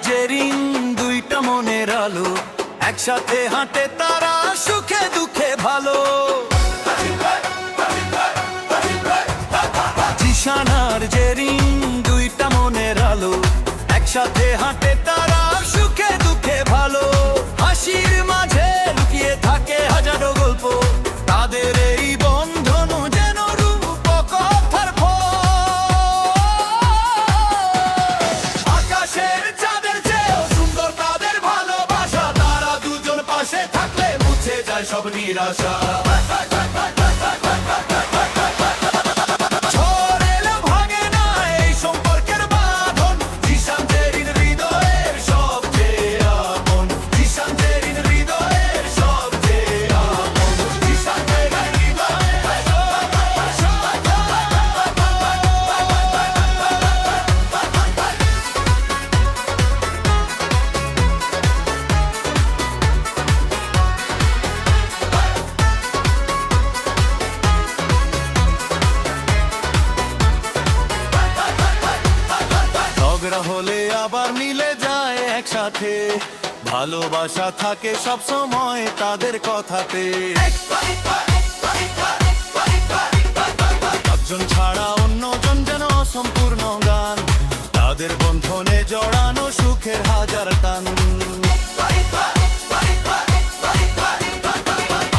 যে রিং, দুইটা মনের আলো, একসাথে হাঁটে তারা সুখে দুঃখে ভালো। জিশান আর যে রিং, দুইটা মনের আলো, একসাথে হাঁটে তারা সুখে দুঃখে ভালো। হাসির মাঝে লুকিয়ে থাকে হাজারো গল্প, তাদের এই বন্ধন যেন রূপকথার ফল। আকাশের চাঁদের চেয়েও সুন্দর তাদের ভালোবাসা, তারা দুজন পাশে থাকলে মুছে যায় সব নিরাশা। ঝগড়া হলে আবার মিলে যায় একসাথে, ভালোবাসা থাকে সব সময় তাদের কথাতে। একজন ছাড়া অন্যজন যেন অসম্পূর্ণ গান, তাদের বন্ধনে জড়ানো সুখের হাজার টান।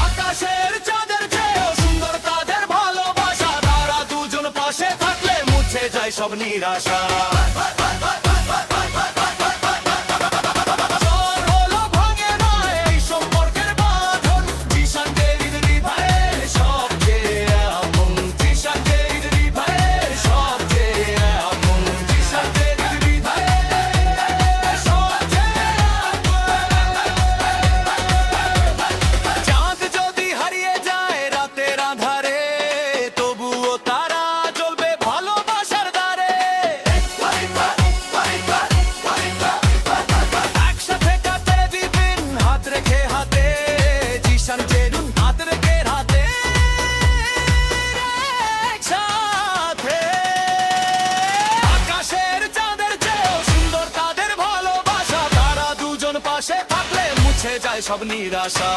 আকাশের চাঁদের চেয়েও সুন্দর তাদের ভালোবাসা, তারা দুজন পাশে থাকলে মুছে যায় সব নিরাশা। পাশে থাকলে মুছে যায় সব নিরাশা।